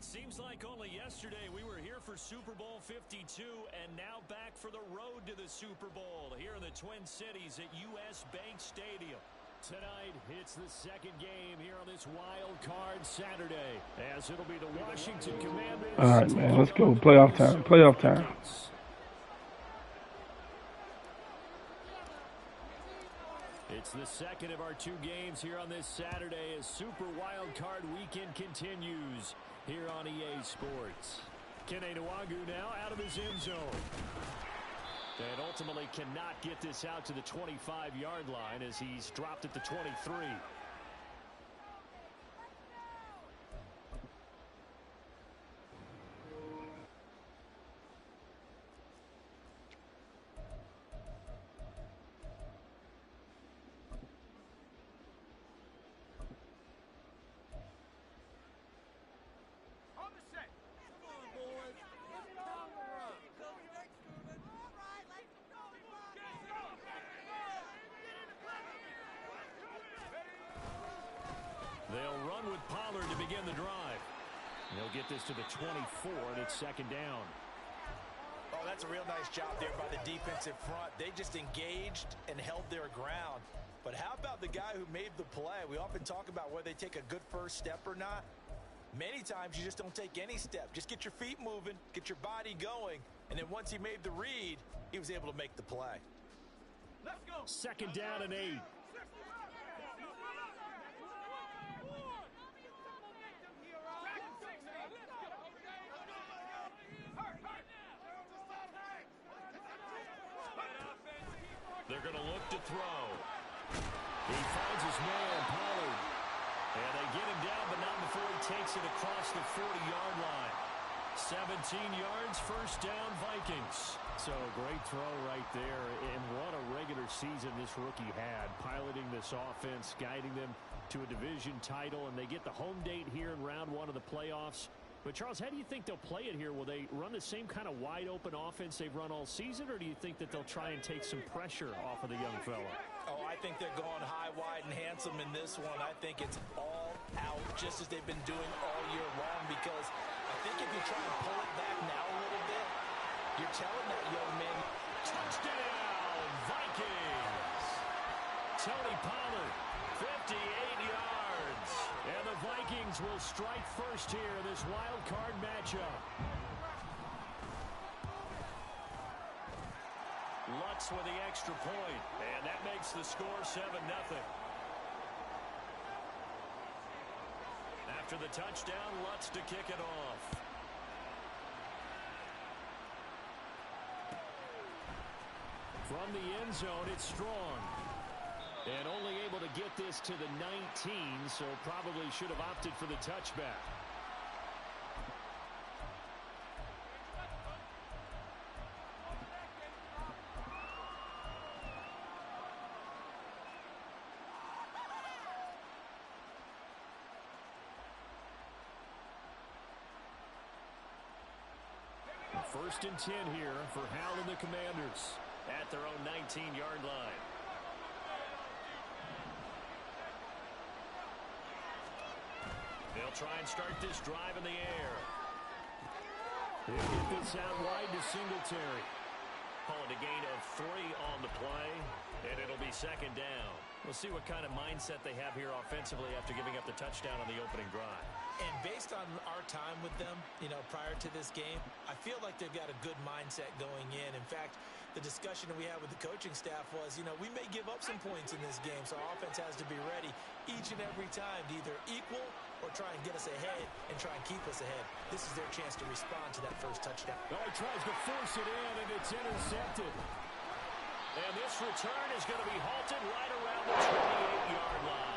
Seems like only yesterday we were here for Super Bowl 52 and now back for the road to the Super Bowl here in the Twin Cities at U.S. Bank Stadium. Tonight, it's the second game here on this wild card Saturday, as it'll be the Washington Commanders. All right, man, let's go. Playoff time. Playoff time. It's the second of our two games here on this Saturday as Super Wild Card Weekend continues here on EA Sports. Kene Nwagu now out of his end zone. And ultimately cannot get this out to the 25-yard line as he's dropped at the 23. They'll run with Pollard to begin the drive. They'll get this to the 24, and it's second down. Oh, that's a real nice job there by the defensive front. They just engaged and held their ground. But how about the guy who made the play? We often talk about whether they take a good first step or not. Many times you just don't take any step. Just get your feet moving, get your body going, and then once he made the read, he was able to make the play. Let's go. Second down and 8. They're going to look to throw. He finds his man, Pollard. And they get him down, but not before he takes it across the 40-yard line. 17 yards, first down, Vikings. So a great throw right there. And what a regular season this rookie had, piloting this offense, guiding them to a division title. And they get the home date here in round 1 of the playoffs. But, Charles, how do you think they'll play it here? Will they run the same kind of wide-open offense they've run all season, or do you think that they'll try and take some pressure off of the young fella? Oh, I think they're going high, wide, and handsome in this one. I think it's all out, just as they've been doing all year long, because I think if you try and pull it back now a little bit, you're telling that young man. Touchdown, Vikings! Tony Pollard, 58 yards. And the Vikings will strike first here in this wild card matchup. Lutz with the extra point, and that makes the score 7-0. After the touchdown, Lutz to kick it off. From the end zone, it's Strong. And only able to get this to the 19, so probably should have opted for the touchback. First and 10 here for Hal and the Commanders at their own 19-yard line. They'll try and start this drive in the air. They'll get this out wide to Singletary. Call it a gain of 3 on the play, and it'll be second down. We'll see what kind of mindset they have here offensively after giving up the touchdown on the opening drive. And based on our time with them, prior to this game, I feel like they've got a good mindset going in. In fact, the discussion that we had with the coaching staff was, we may give up some points in this game, so our offense has to be ready each and every time to either equal or try and get us ahead and try and keep us ahead. This is their chance to respond to that first touchdown. Oh, he tries to force it in, and it's intercepted. And this return is going to be halted right around the 28-yard line.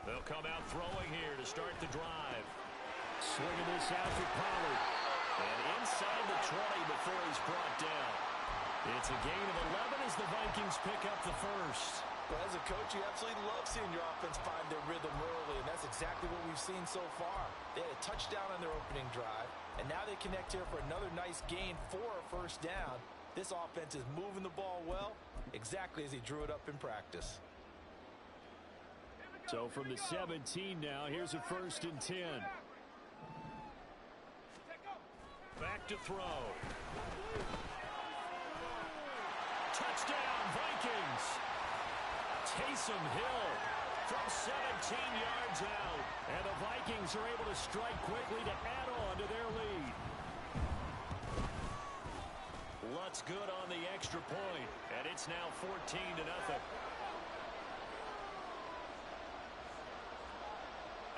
They'll come out throwing here to start the drive. Swinging this out for Pollard. And inside the 20 before he's brought down. It's a gain of 11 as the Vikings pick up the first. Well, as a coach, you absolutely love seeing your offense find their rhythm early, and that's exactly what we've seen so far. They had a touchdown on their opening drive, and now they connect here for another nice gain for a first down. This offense is moving the ball well, exactly as he drew it up in practice. So from the 17 now, here's a 1st and 10. Back to throw. Touchdown, Vikings! Taysom Hill from 17 yards out. And the Vikings are able to strike quickly to add on to their lead. Lutz good on the extra point, and it's now 14-0.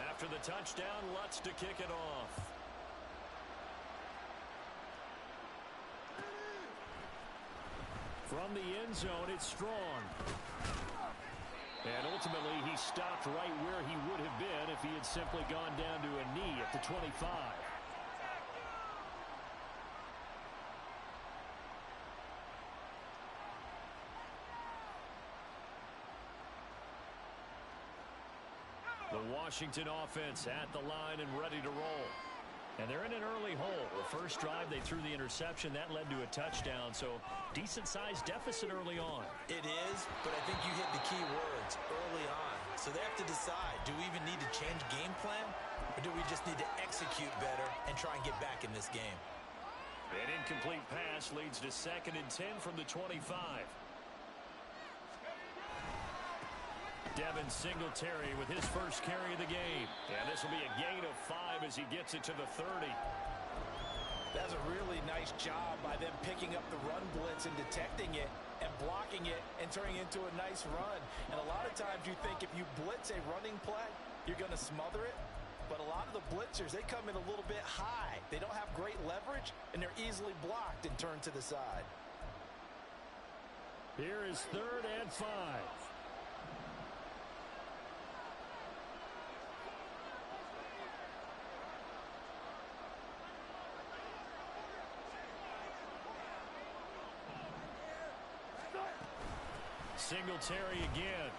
After the touchdown, Lutz to kick it off. From the end zone, it's Strong. And ultimately, he stopped right where he would have been if he had simply gone down to a knee at the 25. The Washington offense at the line and ready to roll. And they're in an early hole. The first drive, they threw the interception. That led to a touchdown, so decent-sized deficit early on. It is, but I think you hit the key words early on. So they have to decide, do we even need to change game plan, or do we just need to execute better and try and get back in this game? An incomplete pass leads to 2nd and 10 from the 25. Devin Singletary with his first carry of the game. And this will be a gain of 5 as he gets it to the 30. That's a really nice job by them picking up the run blitz and detecting it and blocking it and turning it into a nice run. And a lot of times you think if you blitz a running play, you're going to smother it. But a lot of the blitzers, they come in a little bit high. They don't have great leverage, and they're easily blocked and turned to the side. Here is 3rd and 5. Singletary again.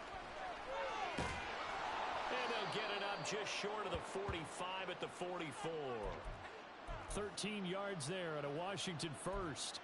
And they'll get it up just short of the 45 at the 44. 13 yards there and a Washington first.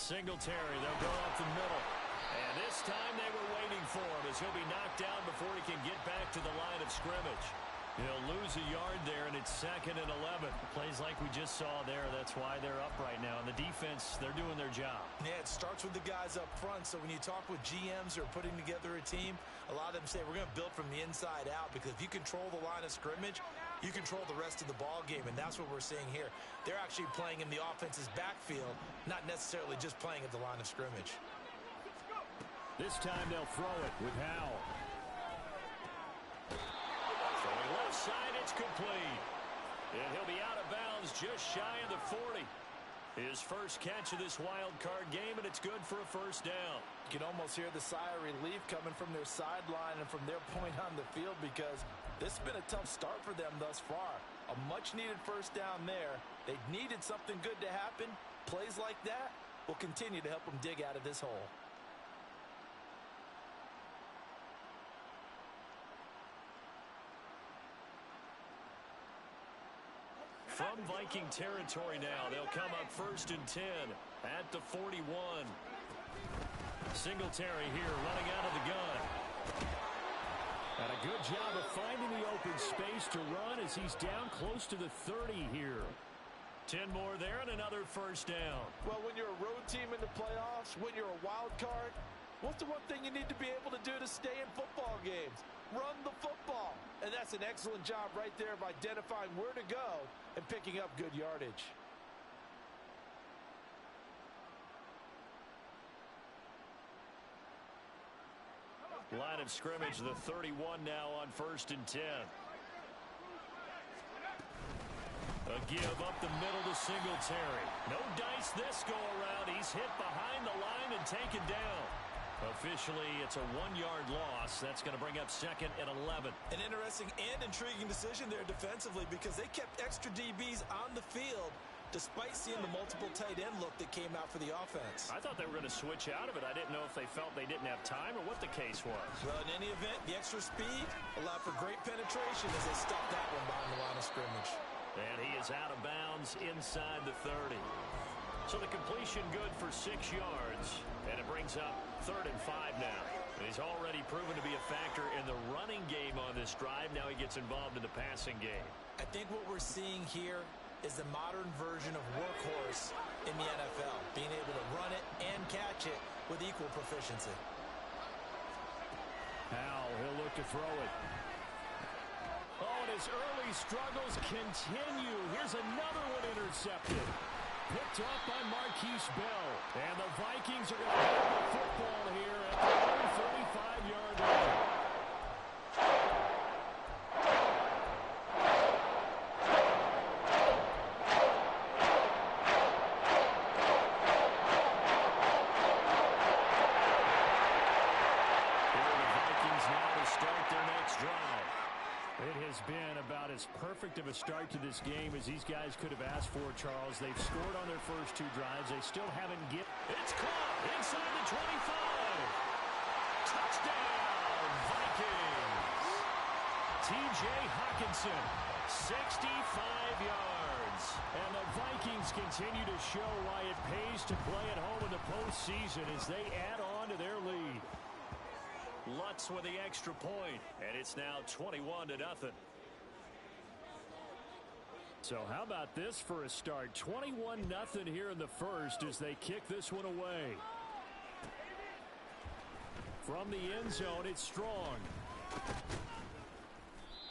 Singletary, they'll go up the middle. And this time they were waiting for him as he'll be knocked down before he can get back to the line of scrimmage. He'll lose a yard there, and it's 2nd and 11. Plays like we just saw there, that's why they're up right now. And the defense, they're doing their job. Yeah, it starts with the guys up front. So when you talk with GMs who are putting together a team, a lot of them say we're going to build from the inside out, because if you control the line of scrimmage, you control the rest of the ball game, and that's what we're seeing here. They're actually playing in the offense's backfield, not necessarily just playing at the line of scrimmage. This time they'll throw it with Howell. Throwing left side, it's complete. And he'll be out of bounds just shy of the 40. His first catch of this wild card game, and it's good for a first down. You can almost hear the sigh of relief coming from their sideline and from their point on the field, because this has been a tough start for them thus far. A much-needed first down there. They needed something good to happen. Plays like that will continue to help them dig out of this hole. From Viking territory now, they'll come up 1st and 10 at the 41. Singletary here running out of the gun. And a good job of finding the open space to run as he's down close to the 30 here. 10 more there and another first down. Well, when you're a road team in the playoffs, when you're a wild card, What's the one thing you need to be able to do to stay in football games? Run the football. And that's an excellent job right there of identifying where to go and picking up good yardage. Line of scrimmage, the 31 now on 1st and 10. A give up the middle to Singletary. No dice this go around. He's hit behind the line and taken down. Officially, it's a 1-yard loss. That's going to bring up 2nd and 11. An interesting and intriguing decision there defensively because they kept extra DBs on the field despite seeing the multiple tight end look that came out for the offense. I thought they were going to switch out of it. I didn't know if they felt they didn't have time or what the case was. Well, in any event, the extra speed allowed for great penetration as they stuffed that one behind the line of scrimmage. And he is out of bounds inside the 30. So the completion good for 6 yards. And it brings up 3rd and 5 now. And he's already proven to be a factor in the running game on this drive. Now he gets involved in the passing game. I think what we're seeing here is the modern version of workhorse in the NFL. Being able to run it and catch it with equal proficiency. Now he'll look to throw it. Oh, and his early struggles continue. Here's another one intercepted. Picked up by Marquise Bell. And the Vikings are going to have the football here at the 45-yard line. Been about as perfect of a start to this game as these guys could have asked for, Charles. They've scored on their first 2 drives. They still haven't get. It's caught inside the 25. Touchdown, Vikings. T.J. Hawkinson, 65 yards. And the Vikings continue to show why it pays to play at home in the postseason as they add on to their lead. Lutz with the extra point, and it's now 21-0. So how about this for a start? 21-0 here in the first as they kick this one away. From the end zone, it's Strong.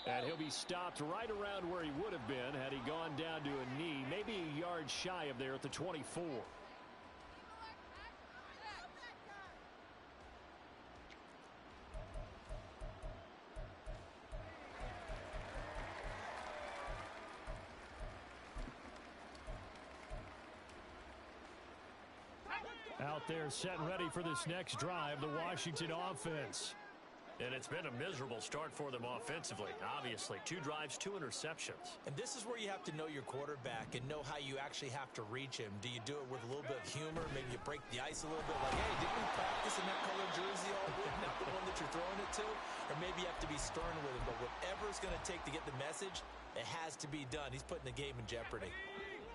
And he'll be stopped right around where he would have been had he gone down to a knee, maybe a yard shy of there at the 24. Out there set and ready for this next drive, the Washington offense. And it's been a miserable start for them offensively. Obviously, 2 drives, 2 interceptions. And this is where you have to know your quarterback and know how you actually have to reach him. Do you do it with a little bit of humor? Maybe you break the ice a little bit like, hey, didn't we practice in that colored jersey all week? Not the one that you're throwing it to? Or maybe you have to be stern with him. But whatever it's going to take to get the message, it has to be done. He's putting the game in jeopardy.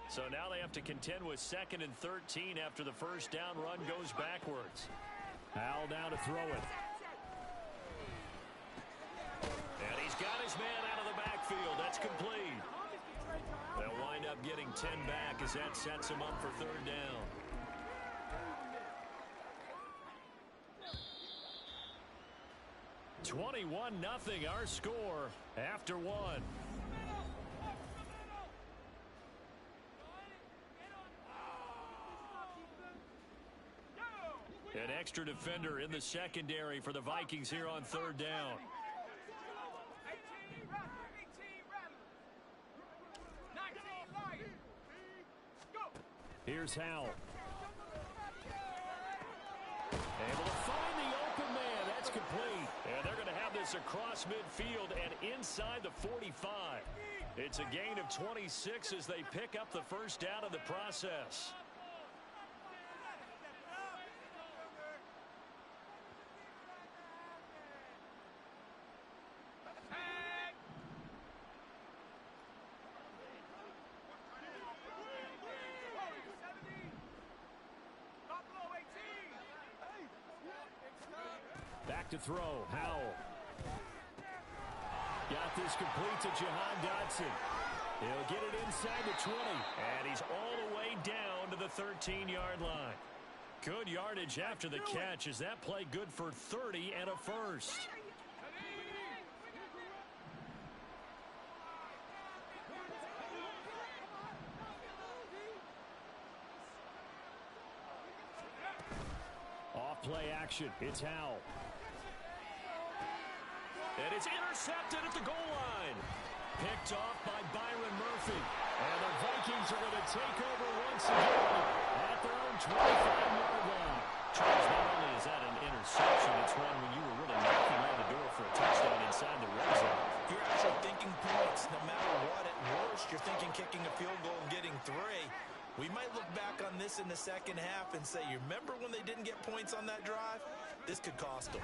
So now they have to contend with 2nd and 13 after the first down run goes backwards. Howell now to throw it. And he's got his man out of the backfield. That's complete. They'll wind up getting 10 back as that sets him up for 3rd down. $21-0 our score after 1. An extra defender in the secondary for the Vikings here on 3rd down. Here's Howell. Able to find the open man. That's complete. And they're going to have this across midfield and inside the 45. It's a gain of 26 as they pick up the first down in the process. Back to throw. Howell. Got this complete to Jahan Dotson. He'll get it inside the 20. And he's all the way down to the 13-yard line. Good yardage after the catch. Is that play good for 30 and a first? Off play action. It's Howell. And it's intercepted at the goal line. Picked off by Byron Murphy. And the Vikings are going to take over once again at their own 25-yard line. Charles, not only is that an interception, it's one when you were really knocking on the door for a touchdown inside the red zone. You're actually thinking points. No matter what, at worst, you're thinking kicking a field goal and getting 3. We might look back on this in the second half and say, you remember when they didn't get points on that drive? This could cost them.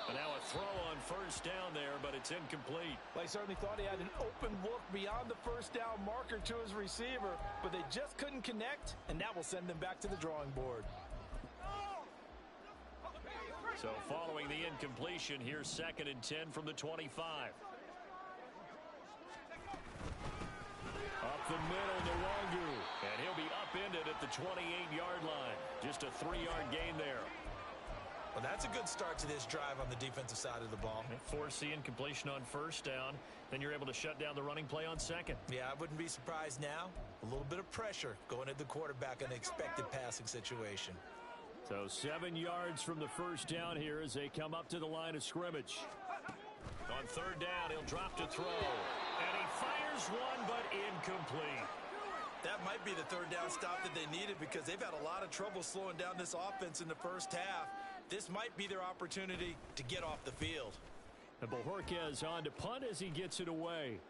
And now a throw on first down there, but it's incomplete. Well, he certainly thought he had an open look beyond the first down marker to his receiver, but they just couldn't connect, and that will send them back to the drawing board. So following the incompletion, here's 2nd and 10 from the 25. Up the middle, Nwangu, and he'll be upended at the 28-yard line. Just a 3-yard gain there. Well, that's a good start to this drive on the defensive side of the ball. Force the incompletion on first down. Then you're able to shut down the running play on second. Yeah, I wouldn't be surprised now. A little bit of pressure going at the quarterback in an expected passing situation. So 7 yards from the first down here as they come up to the line of scrimmage. On 3rd down, he'll drop to throw. And he fires one, but incomplete. That might be the 3rd down stop that they needed because they've had a lot of trouble slowing down this offense in the first half. This might be their opportunity to get off the field. And Bojorquez on to punt as he gets it away.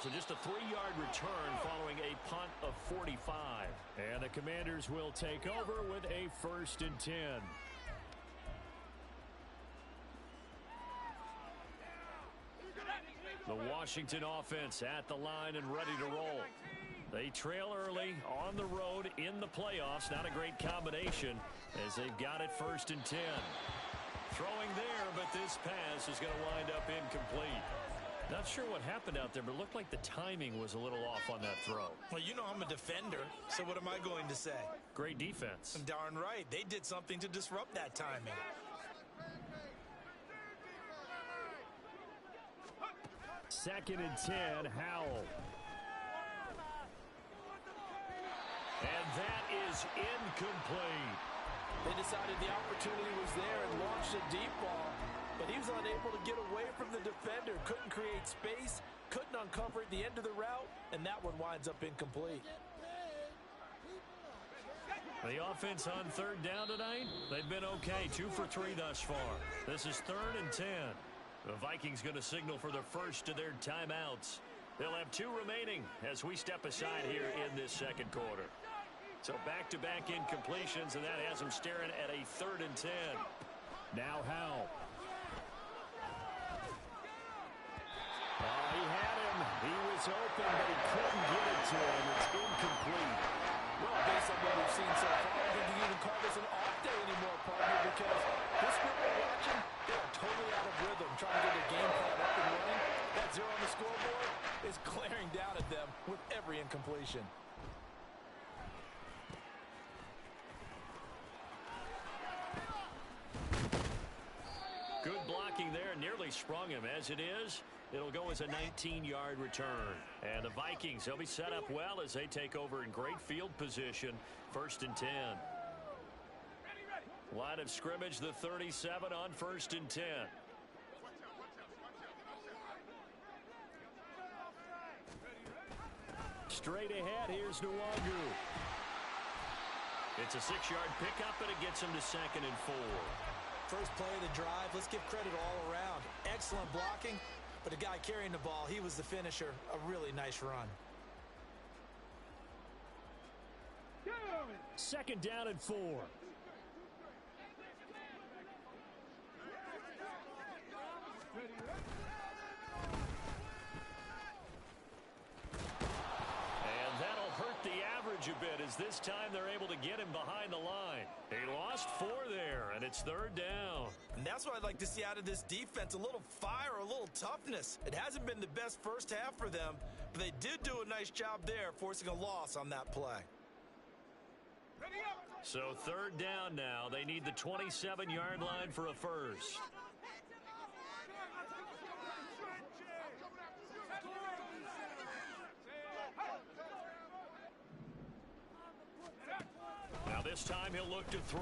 So just a 3-yard return following a punt of 45. And the Commanders will take over with a 1st and 10. The Washington offense at the line and ready to roll. They trail early on the road in the playoffs. Not a great combination as they've got it 1st and 10. Throwing there, but this pass is going to wind up incomplete. Not sure what happened out there, but it looked like the timing was a little off on that throw. Well, you know I'm a defender, so what am I going to say? Great defense. Darn right. They did something to disrupt that timing. 2nd and 10, Howell. And that is incomplete. They decided the opportunity was there and launched a deep ball, but he was unable to get away from the defender, couldn't create space, couldn't uncover at the end of the route, and that one winds up incomplete. The offense on 3rd down tonight, they've been okay, 2 for 3 thus far. This is 3rd and 10. The Vikings going to signal for the first of their timeouts. They'll have 2 remaining as we step aside here in this 2nd quarter. So back-to-back incompletions, and that has them staring at a 3rd and 10. Now Howell. He had him. He was open, but he couldn't get it to him. It's incomplete. Well, based on what we've seen so far, I don't think you even call this an off day anymore, partner, because this group we're watching, they are totally out of rhythm, trying to get their game plan up and running. That 0 on the scoreboard is glaring down at them with every incompletion. Good blocking there, nearly sprung him. As it is, it'll go as a 19-yard return. And the Vikings, they'll be set up well as they take over in great field position. 1st and 10. Line of scrimmage, the 37 on 1st and 10. Straight ahead, here's Nwangu. It's a 6-yard pickup, and it gets him to 2nd and 4. First play of the drive, let's give credit all around. Excellent blocking, but the guy carrying the ball, he was the finisher. A really nice run. 2nd down and 4. And that'll hurt the average a bit as this time they're able to get him behind the line. He lost 4 there, and it's 3rd down. And that's what I'd like to see out of this defense, a little fire, a little toughness. It hasn't been the best first half for them, But they did do a nice job there, forcing a loss on that play. So 3rd down now. They need the 27-yard line for a first. Now this time he'll look to throw.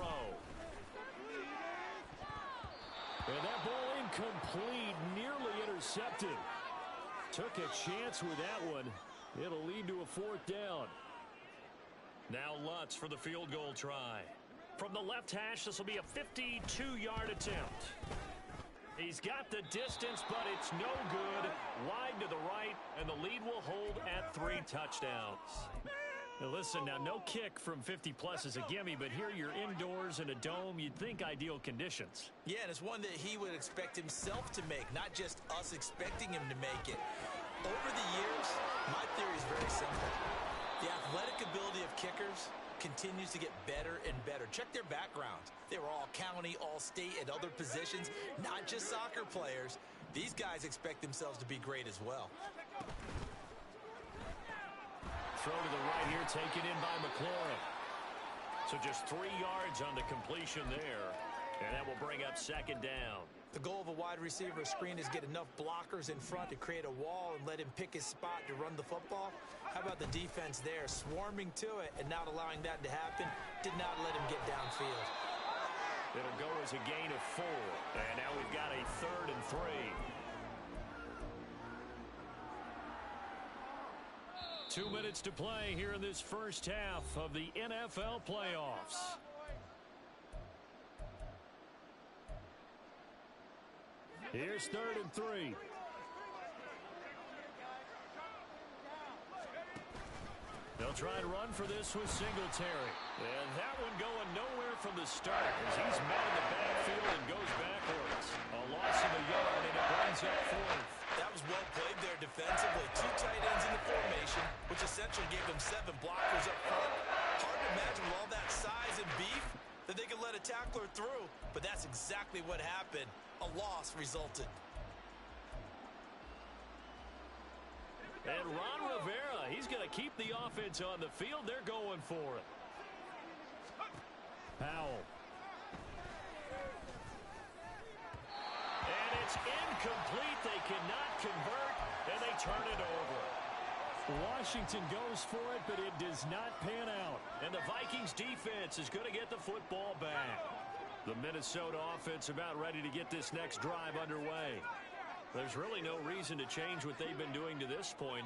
And that ball incomplete, nearly intercepted. Took a chance with that one. It'll lead to a 4th down. Now Lutz for the field goal try. From the left hash, this will be a 52-yard attempt. He's got the distance, but it's no good. Wide to the right, and the lead will hold at 3 touchdowns. Now listen, now no kick from 50-plus is a gimme, but here you're indoors in a dome. You'd think ideal conditions. Yeah, and it's one that he would expect himself to make, not just us expecting him to make it. Over the years, my theory is very simple. The athletic ability of kickers continues to get better and better. Check their backgrounds. They were all county, all state, and other positions, not just soccer players. These guys expect themselves to be great as well. Throw to the right here, taken in by McLaurin. So just 3 yards on the completion there, and that will bring up 2nd down. The goal of a wide receiver screen is get enough blockers in front to create a wall and let him pick his spot to run the football. How about the defense there, swarming to it and not allowing that to happen? Did not let him get downfield. It'll go as a gain of 4, and now we've got a 3rd and 3. 2 minutes to play here in this first half of the NFL playoffs. Here's 3rd and 3. They'll try and run for this with Singletary. And that one going nowhere from the start as he's met in the backfield and goes backwards. A loss of a yard, and it brings up 4th. That was well played there defensively. 2 tight ends in the formation, which essentially gave them 7 blockers up front. Hard to imagine with all that size and beef that they could let a tackler through, but that's exactly what happened. A loss resulted. And Ron Rivera, he's going to keep the offense on the field. They're going for it. Powell. And it's incomplete. They cannot convert, and they turn it over. Washington goes for it, but it does not pan out. And the Vikings defense is going to get the football back. The Minnesota offense about ready to get this next drive underway. There's really no reason to change what they've been doing to this point.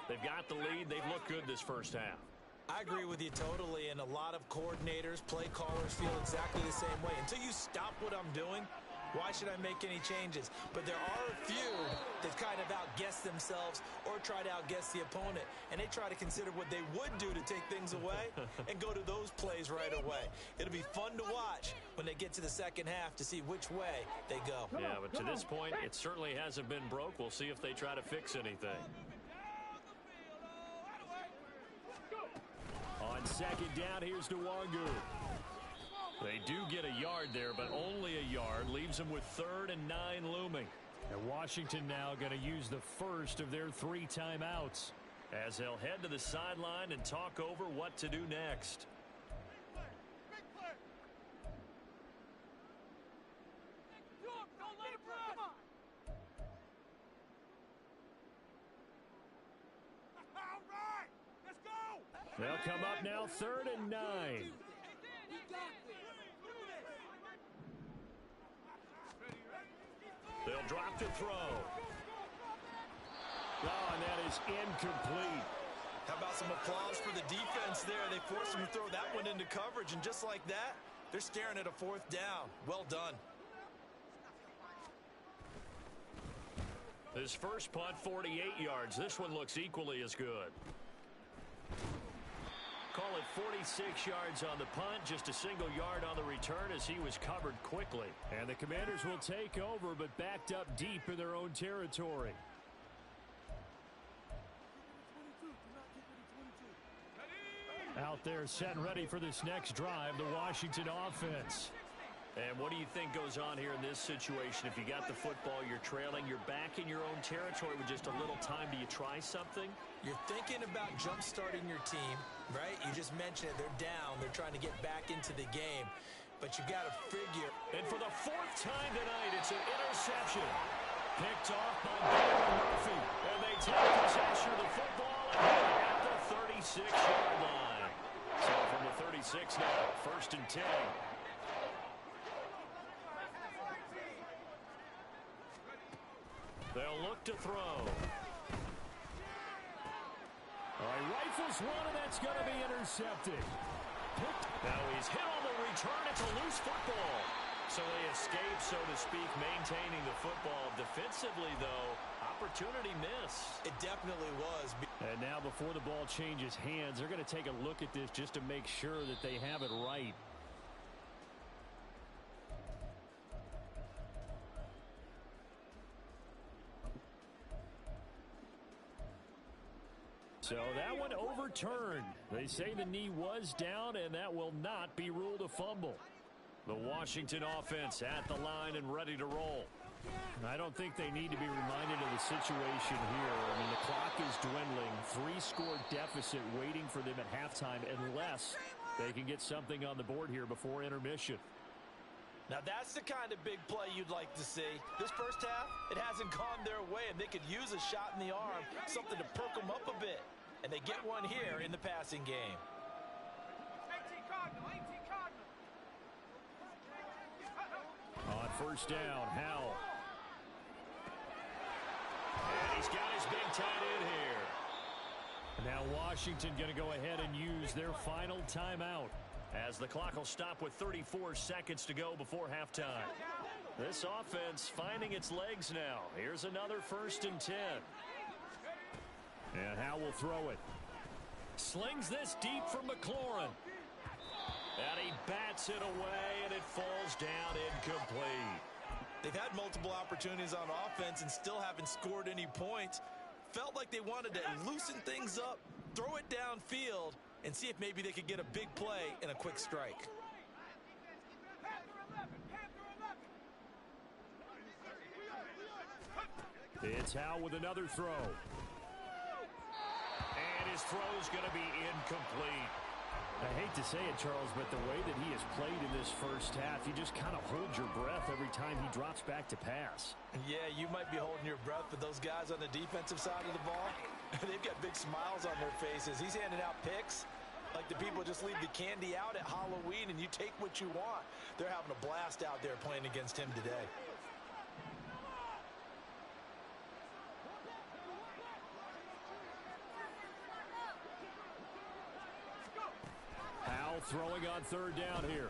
They've got the lead. They've looked good this first half. I agree with you totally, and a lot of coordinators, play callers feel exactly the same way. Until you stop what I'm doing, why should I make any changes? But there are a few that kind of outguess themselves or try to outguess the opponent, and they try to consider what they would do to take things away and go to those plays right away. It'll be fun to watch when they get to the second half to see which way they go. Yeah, but to this point, it certainly hasn't been broke. We'll see if they try to fix anything. On 2nd down, here's Nwangu. They do get a yard there, but only a yard. Leaves them with 3rd and 9 looming. And Washington now going to use the first of their 3 timeouts as they'll head to the sideline and talk over what to do next. They'll come up now 3rd and 9. They'll drop to throw. Oh, and that is incomplete. How about some applause for the defense there? They forced them to throw that one into coverage, and just like that, they're staring at a 4th down. Well done. His first punt, 48 yards. This one looks equally as good. Call it 46 yards on the punt, just a single yard on the return as he was covered quickly. And the Commanders will take over, but backed up deep in their own territory. Out there set and ready for this next drive, the Washington offense. And what do you think goes on here in this situation? If you got the football, you're trailing, you're back in your own territory with just a little time. Do you try something? You're thinking about jump-starting your team, right? You just mentioned it. They're down. They're trying to get back into the game. But you've got to figure. And for the fourth time tonight, it's an interception. Picked off by Byron Murphy. And they take possession of the football at the 36-yard line. So from the 36 now, 1st and 10. They'll look to throw. All right, rifles one, and that's going to be intercepted. Now he's hit on the return. It's a loose football. So they escape, so to speak, maintaining the football. Defensively, though, opportunity miss. It definitely was. And now before the ball changes hands, they're going to take a look at this just to make sure that they have it right. So that one overturned. They say the knee was down, and that will not be ruled a fumble. The Washington offense at the line and ready to roll. I don't think they need to be reminded of the situation here. I mean, the clock is dwindling. 3-score deficit waiting for them at halftime unless they can get something on the board here before intermission. Now, that's the kind of big play you'd like to see. This first half, it hasn't gone their way, and they could use a shot in the arm, something to perk them up a bit. And they get one here in the passing game. On 1st down, Howell. And he's got his big tight end here. Now Washington going to go ahead and use their final timeout, as the clock will stop with 34 seconds to go before halftime. This offense finding its legs now. Here's another 1st and 10. And Howell will throw it. Slings this deep from McLaurin. And he bats it away, and it falls down incomplete. They've had multiple opportunities on offense and still haven't scored any points. Felt like they wanted to loosen things up, throw it downfield, and see if maybe they could get a big play and a quick strike. It's Howell with another throw. And his throw's going to be incomplete. I hate to say it, Charles, but the way that he has played in this first half, you just kind of hold your breath every time he drops back to pass. Yeah, you might be holding your breath, but those guys on the defensive side of the ball, they've got big smiles on their faces. He's handing out picks like the people just leave the candy out at Halloween and you take what you want. They're having a blast out there playing against him today. Howell throwing on 3rd down here.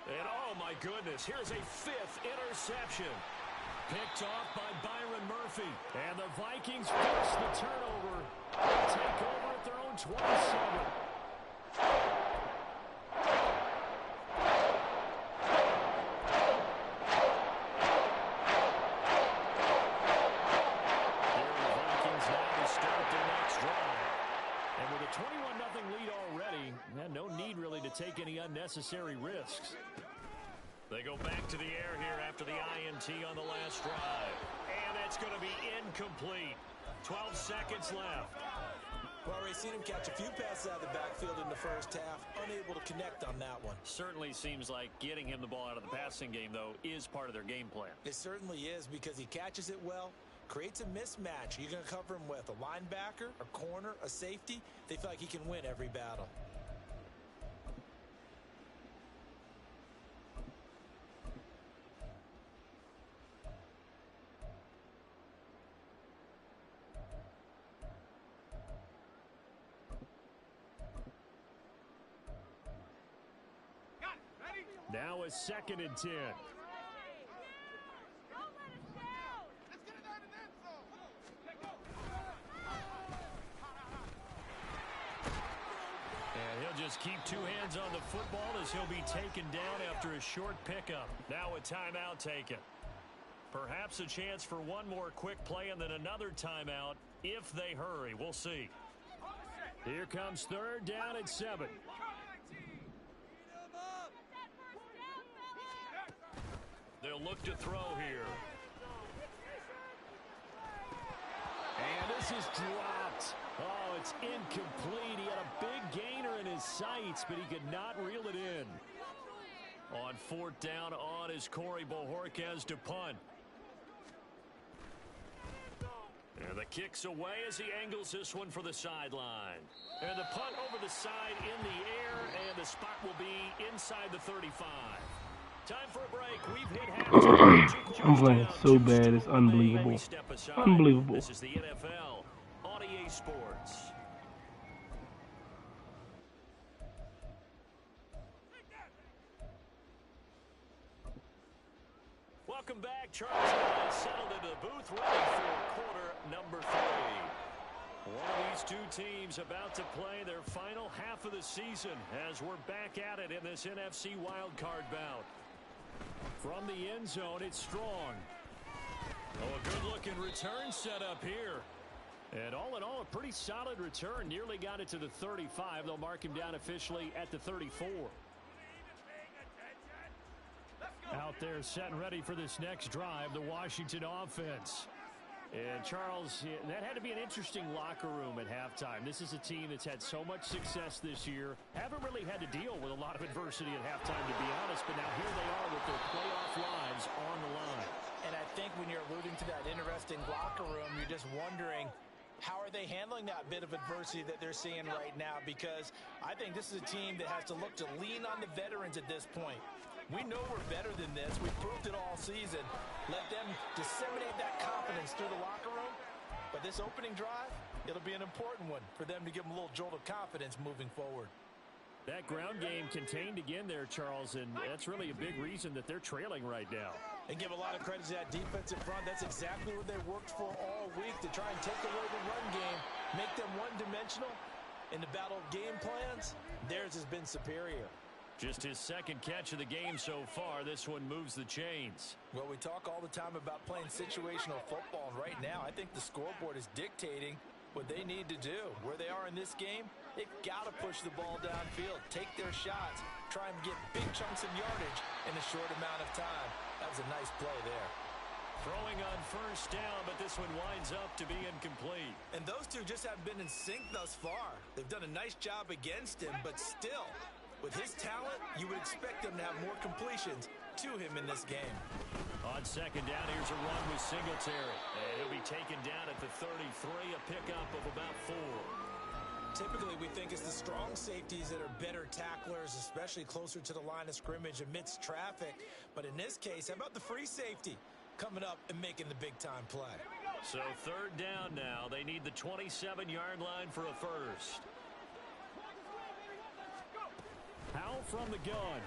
And oh my goodness, here's a 5th interception. Picked off by Byron Murphy. And the Vikings force the turnover. Take over at their own 27. Take any unnecessary risks. They go back to the air here after the INT on the last drive. And it's going to be incomplete. 12 seconds left. Well, we've seen him catch a few passes out of the backfield in the first half. Unable to connect on that one. Certainly seems like getting him the ball out of the passing game, though, is part of their game plan. It certainly is because he catches it well, creates a mismatch. You're going to cover him with a linebacker, a corner, a safety. They feel like he can win every battle. Now a 2nd and 10. And he'll just keep 2 hands on the football as he'll be taken down after a short pickup. Now a timeout taken. Perhaps a chance for one more quick play and then another timeout if they hurry. We'll see. Here comes 3rd down at 7. They'll look to throw here. And this is dropped. Oh, it's incomplete. He had a big gainer in his sights, but he could not reel it in. On fourth down on is Corey Bojorquez to punt. And the kick's away as he angles this one for the sideline. And the punt over the side in the air, and the spot will be inside the 35. Time for a break. We've hit halftime. I'm playing so bad, it's unbelievable. Unbelievable. This is the NFL on EA Sports. Welcome back. Charles has settled into the booth, ready for quarter number 3. One of these two teams about to play their final half of the season as we're back at it in this NFC wildcard bout. From the end zone, it's Strong. Oh, a good-looking return set up here. And all in all, a pretty solid return. Nearly got it to the 35. They'll mark him down officially at the 34. Out there set and ready for this next drive, the Washington offense. And Charles, that had to be an interesting locker room at halftime. This is a team that's had so much success this year. Haven't really had to deal with a lot of adversity at halftime, to be honest. But now here they are with their playoff lives on the line. And I think when you're alluding to that interesting locker room, you're just wondering, how are they handling that bit of adversity that they're seeing right now? Because I think this is a team that has to look to lean on the veterans at this point. We know we're better than this. We've proved it all season. Let them disseminate that confidence through the locker room. But this opening drive, it'll be an important one for them to give them a little jolt of confidence moving forward. That ground game contained again there, Charles, and that's really a big reason that they're trailing right now. And give a lot of credit to that defensive front. That's exactly what they worked for all week, to try and take away the run game, make them one-dimensional. In the battle of game plans, theirs has been superior. Just his second catch of the game so far. This one moves the chains. Well, we talk all the time about playing situational football, and right now I think the scoreboard is dictating what they need to do. Where they are in this game, they've got to push the ball downfield, take their shots, try and get big chunks of yardage in a short amount of time. That was a nice play there. Throwing on first down, but this one winds up to be incomplete. And those two just haven't been in sync thus far. They've done a nice job against him, but still, with his talent, you would expect them to have more completions to him in this game. On second down, here's a run with Singletary. And he'll be taken down at the 33, a pickup of about 4. Typically, we think it's the strong safeties that are better tacklers, especially closer to the line of scrimmage amidst traffic. But in this case, how about the free safety coming up and making the big-time play? So third down now. They need the 27-yard line for a first. Powell from the gun.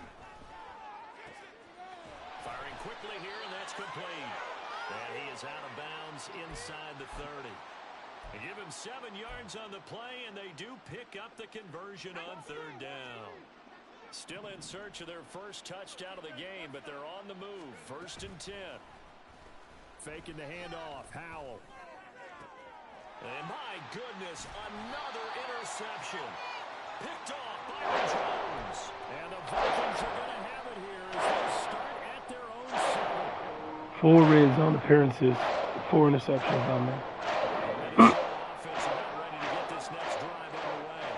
Firing quickly here, and that's complete. And he is out of bounds inside the 30. They give him 7 yards on the play, and they do pick up the conversion on third down. Still in search of their first touchdown of the game, but they're on the move. First and 10. Faking the handoff. Howell. And my goodness, another interception. Picked off by Jones. And the Vikings are going to have it here as they start at their own 7. 4 red zone appearances, 4 interceptions on there. Offense about ready to get this next drive underway.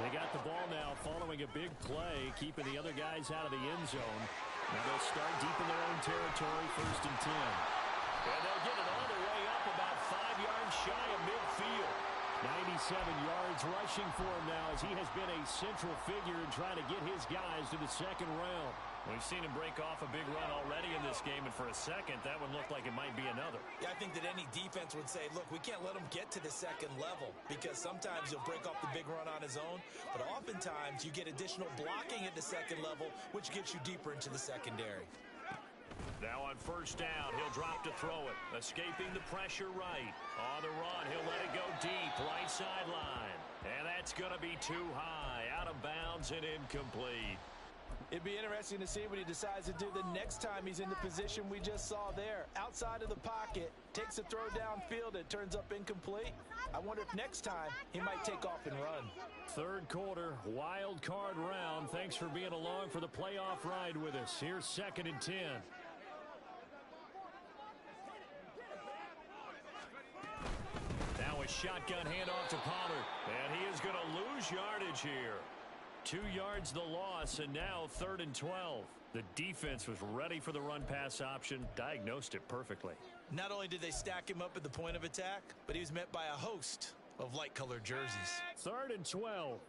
They got the ball now following a big play, keeping the other guys out of the end zone. Now they'll start deep in their own territory, first and 10. And they'll get it all the way up about 5 yards shy of midfield. 97 yards rushing for him now as he has been a central figure in trying to get his guys to the second round. We've seen him break off a big run already in this game, and for a second, that one looked like it might be another. Yeah, I think that any defense would say, look, we can't let him get to the second level, because sometimes he'll break off the big run on his own, but oftentimes you get additional blocking at the second level, which gets you deeper into the secondary. Now on first down, he'll drop to throw it. Escaping the pressure right. On the run, he'll let it go deep, right sideline. And that's going to be too high, out of bounds and incomplete. It'd be interesting to see what he decides to do the next time he's in the position we just saw there. Outside of the pocket, takes a throw downfield, it turns up incomplete. I wonder if next time he might take off and run. Third quarter, wild card round. Thanks for being along for the playoff ride with us. Here's second and 10. shotgun handoff to Pollard. And he is going to lose yardage here. 2 yards the loss, and now 3rd and 12. The defense was ready for the run-pass option, diagnosed it perfectly. Not only did they stack him up at the point of attack, but he was met by a host of light-colored jerseys. 3rd and 12.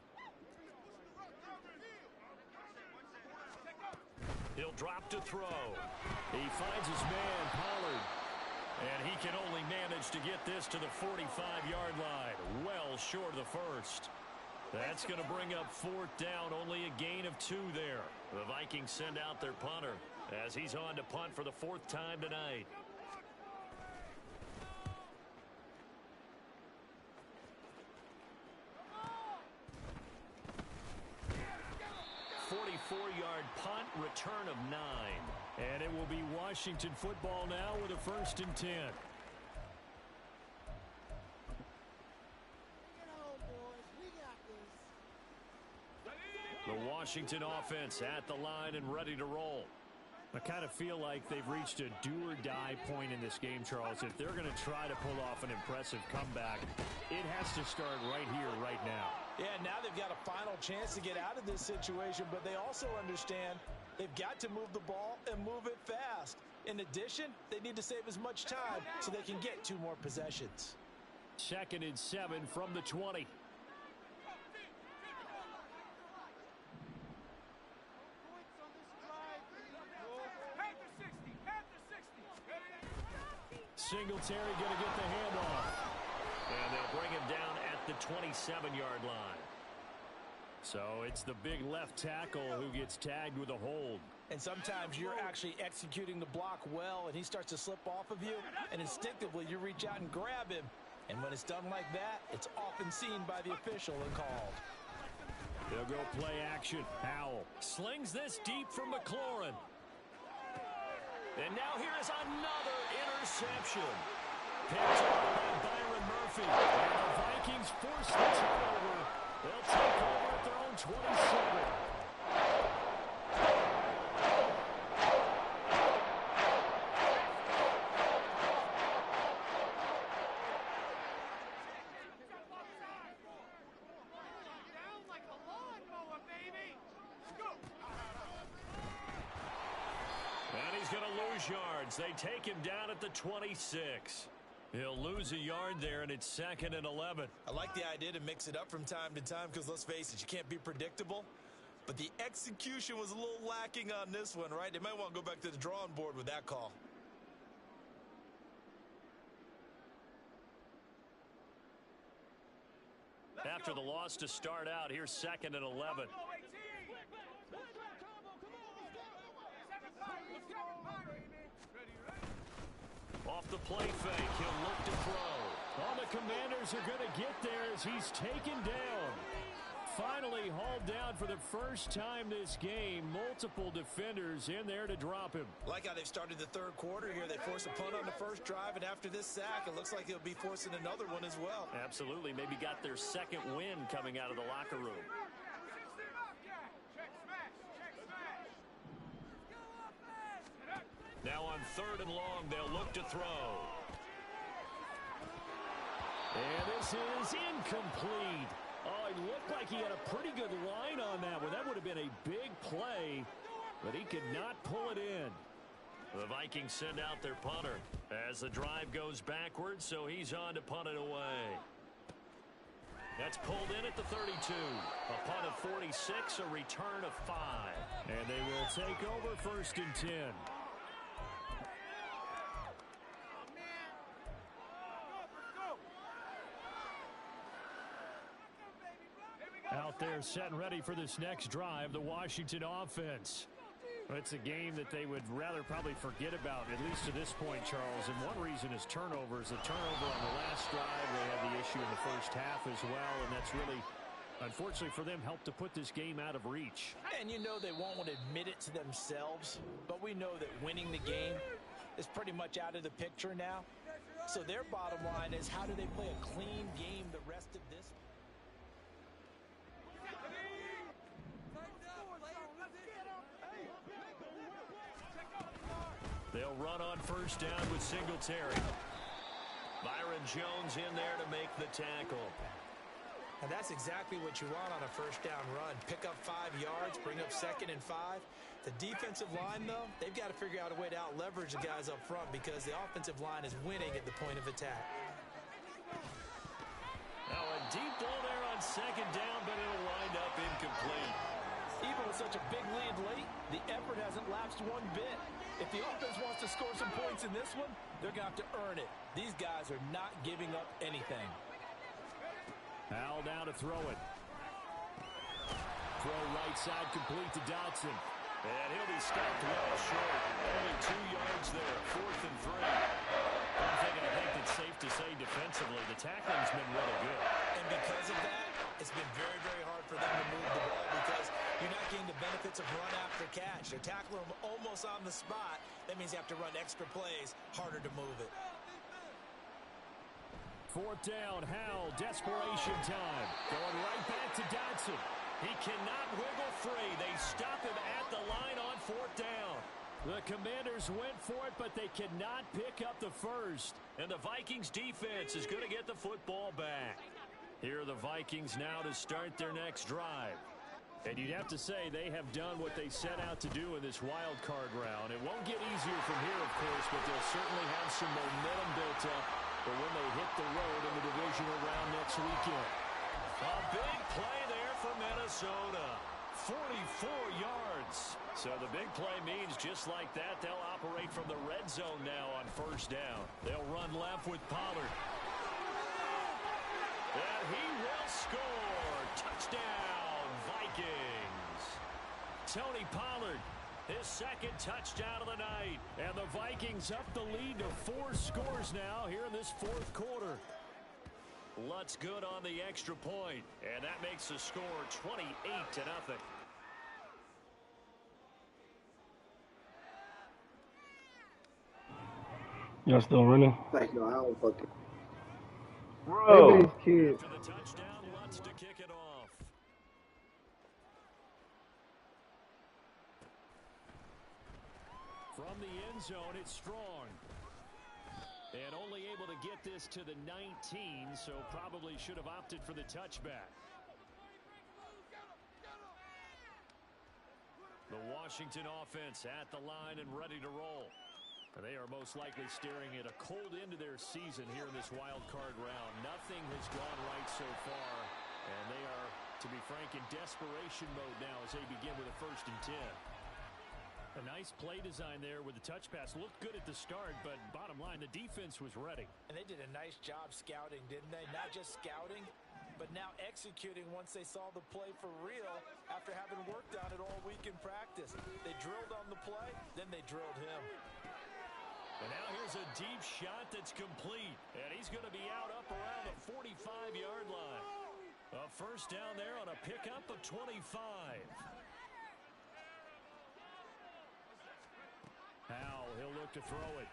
He'll drop to throw. He finds his man, Pollard. And he can only manage to get this to the 45-yard line. Well short of the first. That's going to bring up 4th down. Only a gain of 2 there. The Vikings send out their punter as he's on to punt for the 4th time tonight. 44-yard punt, return of 9. And it will be Washington football now with a 1st and 10. The Washington offense at the line and ready to roll. I kind of feel like they've reached a do-or-die point in this game, Charles. If they're going to try to pull off an impressive comeback, it has to start right here, right now. Yeah, now they've got a final chance to get out of this situation, but they also understand they've got to move the ball and move it fast. In addition, they need to save as much time so they can get 2 more possessions. 2nd and 7 from the 20. Singletary going to get the handoff. And they'll bring him down at the 27-yard line. So it's the big left tackle who gets tagged with a hold. And sometimes you're actually executing the block well, and he starts to slip off of you, and instinctively you reach out and grab him. And when it's done like that, it's often seen by the official and called. They'll go play action. Howell slings this deep from McLaurin. And now here is another interception. Picked up by Byron Murphy. And the Vikings force the turnover. They'll take over at their own 27. Yards. They take him down at the 26. He'll lose a yard there, and it's 2nd and 11. I like the idea to mix it up from time to time because, let's face it, you can't be predictable. But the execution was a little lacking on this one, right? They might want to go back to the drawing board with that call. After the loss to start out, here's 2nd and 11. Off the play fake, he'll look to throw. All the Commanders are going to get there as he's taken down. Finally hauled down for the first time this game. Multiple defenders in there to drop him. Like how they've started the 3rd quarter here. They force a punt on the first drive, and after this sack, it looks like they'll be forcing another one as well. Absolutely. Maybe got their 2nd win coming out of the locker room. Now on 3rd and long, they'll look to throw. And this is incomplete. Oh, it looked like he had a pretty good line on that one. That would have been a big play, but he could not pull it in. The Vikings send out their punter as the drive goes backwards, so he's on to punt it away. That's pulled in at the 32. A punt of 46, a return of 5. And they will take over 1st and 10. Out there set and ready for this next drive, the Washington offense. It's a game that they would rather probably forget about, at least to this point, Charles. And one reason is turnovers. The turnover on the last drive, they had the issue in the first half as well, and that's really, unfortunately for them, helped to put this game out of reach. And you know they won't admit it to themselves, but we know that winning the game is pretty much out of the picture now. So their bottom line is, how do they play a clean game the rest of this? They'll run on 1st down with Singletary. Byron Jones in there to make the tackle. And that's exactly what you want on a first down run. Pick up 5 yards, bring up 2nd and 5. The defensive line, though, they've got to figure out a way to out-leverage the guys up front because the offensive line is winning at the point of attack. Now a deep ball there on 2nd down, but it'll wind up incomplete. Even with such a big lead late, the effort hasn't lapsed one bit. If the offense wants to score some points in this one, they're going to have to earn it. These guys are not giving up anything. Howell now to throw it. Throw right side complete to Dotson. And he'll be stopped well short. Only 2 yards there, 4th and 3. One thing I think that's safe to say defensively, the tackling's been really good. And because of that, it's been very, very hard for them to move the ball because you're not getting the benefits of run after catch. They're tackling them almost on the spot. That means you have to run extra plays, harder to move it. 4th down, Howell, desperation time. Going right back to Dotson. He cannot wiggle free. They stop him at the line on 4th down. The Commanders went for it, but they cannot pick up the first. And the Vikings defense is going to get the football back. Here are the Vikings now to start their next drive. And you'd have to say they have done what they set out to do in this wild card round. It won't get easier from here, of course, but they'll certainly have some momentum built up for when they hit the road in the divisional round next weekend. A big play there for Minnesota. 44 yards. So the big play means just like that, they'll operate from the red zone now on 1st down. They'll run left with Pollard. And he will score. Touchdown, Vikings. Tony Pollard, his 2nd touchdown of the night. And the Vikings up the lead to 4 scores now here in this 4th quarter. Lutz good on the extra point, and that makes the score 28-0. Y'all still running? Like, no, I don't fucking. Bro. These kids. After the touchdown, Lutz to kick it off. From the end zone, it's Strong. And only able to get this to the 19, so probably should have opted for the touchback. The Washington offense at the line and ready to roll. They are most likely staring at a cold end to their season here in this wild card round. Nothing has gone right so far, and they are, to be frank, in desperation mode now as they begin with a 1st and 10. A nice play design there with the touch pass. Looked good at the start, but bottom line, the defense was ready. And they did a nice job scouting, didn't they? Not just scouting, but now executing once they saw the play for real after having worked on it all week in practice. They drilled on the play, then they drilled him. And now here's a deep shot that's complete. And he's going to be out up around the 45-yard line. A 1st down there on a pickup of 25. Howell, he'll look to throw it.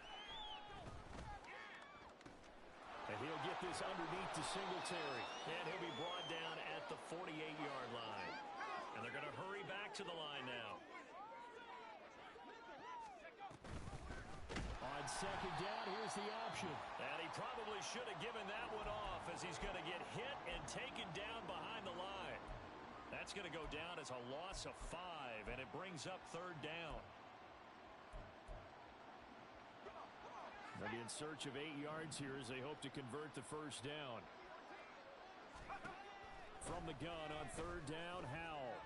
And he'll get this underneath to Singletary. And he'll be brought down at the 48-yard line. And they're going to hurry back to the line now. On 2nd down, here's the option. And he probably should have given that one off as he's going to get hit and taken down behind the line. That's going to go down as a loss of 5, and it brings up 3rd down. They'll be in search of 8 yards here as they hope to convert the 1st down. From the gun on 3rd down, Howell.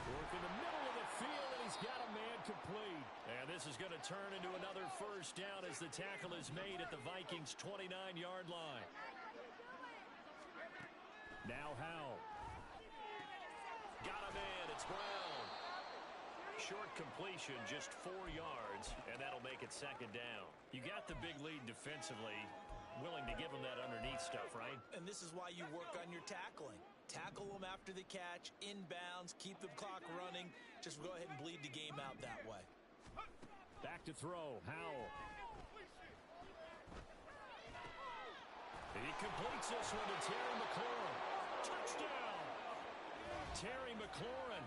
Work in the middle of the field, and he's got a man complete. And this is going to turn into another 1st down as the tackle is made at the Vikings' 29-yard line. Now Howell. Got him in. It's Brown. Short completion, just 4 yards, and that'll make it 2nd down. You got the big lead defensively, willing to give them that underneath stuff, right? And this is why you work on your tackling. Tackle them after the catch, inbounds, keep the clock running. Just go ahead and bleed the game out that way. Back to throw, Howell. He completes this one to Terry McLaurin. Touchdown! Terry McLaurin,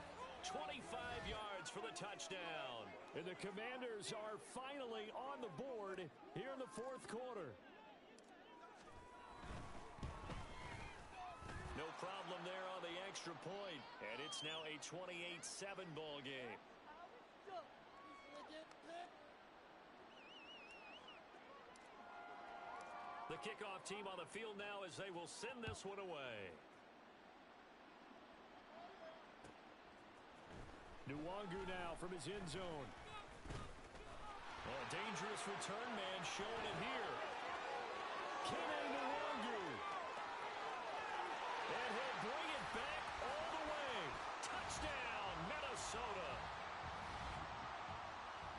25 yards for the touchdown. And the Commanders are finally on the board here in the fourth quarter. No problem there on the extra point. And it's now a 28-7 ball game. The kickoff team on the field now as they will send this one away. Nwangu now from his end zone. Oh, a dangerous return man showing it here. Kene Nwangu. And he'll bring it back all the way. Touchdown, Minnesota.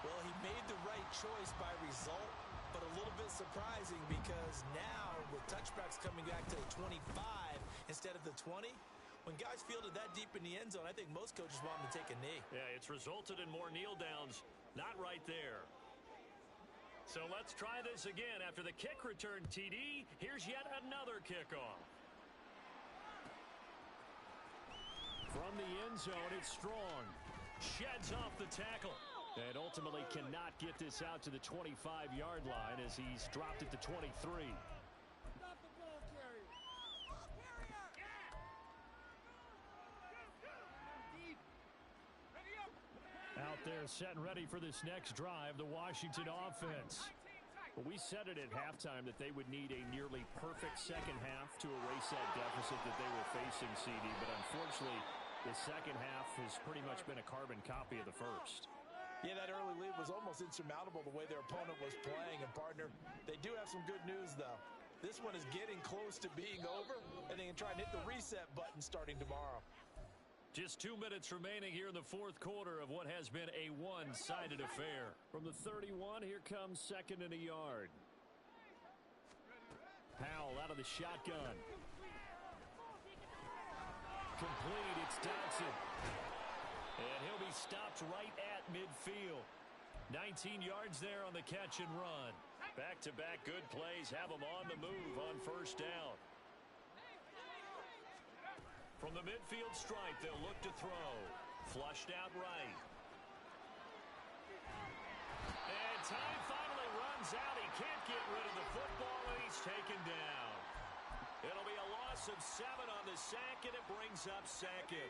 Well, he made the right choice by result, but a little bit surprising because now with touchbacks coming back to the 25 instead of the 20, when guys fielded that deep in the end zone, I think most coaches want them to take a knee. Yeah, it's resulted in more kneel downs. Not right there. So let's try this again. After the kick return TD, here's yet another kickoff. From the end zone, it's Strong. Sheds off the tackle. And ultimately cannot get this out to the 25-yard line as he's dropped it to 23. Out there set and ready for this next drive, the Washington offense. Well, we said it at halftime that they would need a nearly perfect second half to erase that deficit that they were facing, CD. But unfortunately, the second half has pretty much been a carbon copy of the first. Yeah, that early lead was almost insurmountable the way their opponent was playing. And, partner, they do have some good news, though. This one is getting close to being over, and they can try and hit the reset button starting tomorrow. Just 2 minutes remaining here in the fourth quarter of what has been a one-sided affair. From the 31, here comes second and a yard. Powell out of the shotgun. Complete, it's Dodson. And he'll be stopped right at midfield. 19 yards there on the catch and run. Back-to-back good plays have them on the move on first down. From the midfield stripe, they'll look to throw. Flushed out right. And time finally runs out. He can't get rid of the football, and he's taken down. It'll be a loss of 7 on the sack, and it brings up second.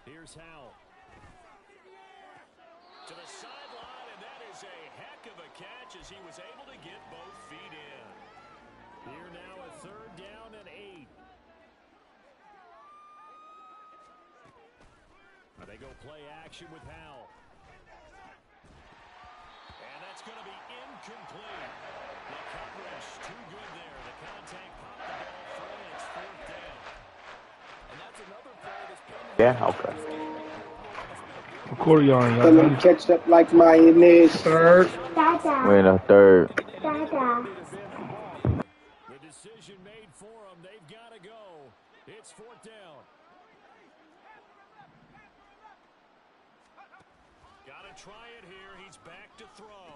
Here's Howell. To the sideline, and that is a heck of a catch as he was able to get both feet in. Here now a third down and 8. They go play action with Howell. And that's going to be incomplete. The coverage too good there. The contact popped the ball free, and it's fourth down. And that's another play that's been okay. Quarter yard, Let them catch up like mayonnaise. Third. We're in a third. The decision made for them. They've got to go. It's fourth down. Got to try it here. He's back to throw.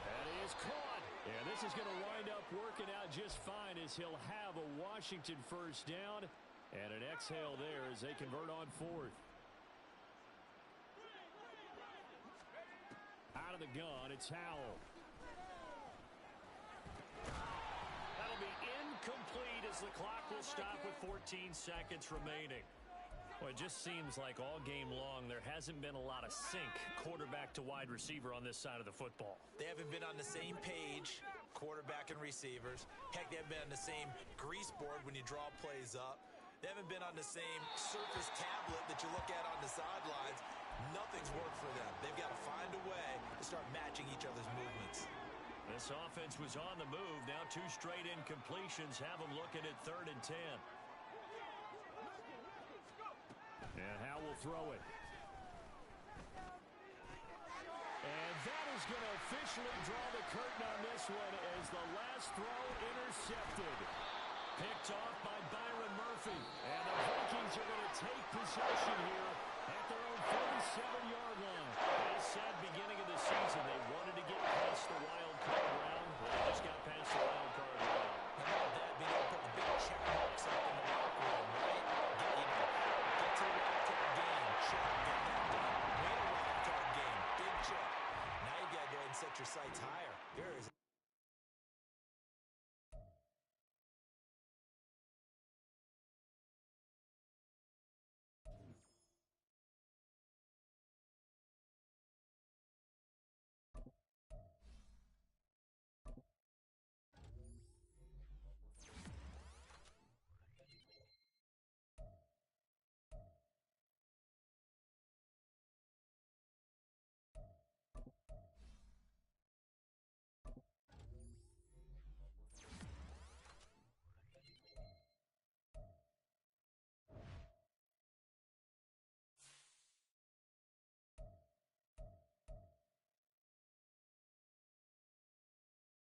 And he is caught. And this is going to wind up working out just fine as he'll have a Washington first down. And an exhale there as they convert on fourth. Out of the gun, it's Howell. That'll be incomplete as the clock will stop with 14 seconds remaining. Well, it just seems like all game long there hasn't been a lot of sync quarterback to wide receiver on this side of the football. They haven't been on the same page, quarterback and receivers. Heck, they haven't been on the same grease board when you draw plays up. They haven't been on the same surface tablet that you look at on the sidelines. Nothing's worked for them. They've got to find a way to start matching each other's movements. This offense was on the move. Now 2 straight incompletions have them looking at 3rd and 10. And Howell will throw it. And that is going to officially draw the curtain on this one as the last throw intercepted. Picked off by Byron Murphy. And the Vikings are going to take possession here at their own 47-yard line. They said beginning of the season they wanted to get past the wild card round. Well, they just got past the wild card round. How about that, being able to put the big check marks up in the locker room, right? set your sights higher. There is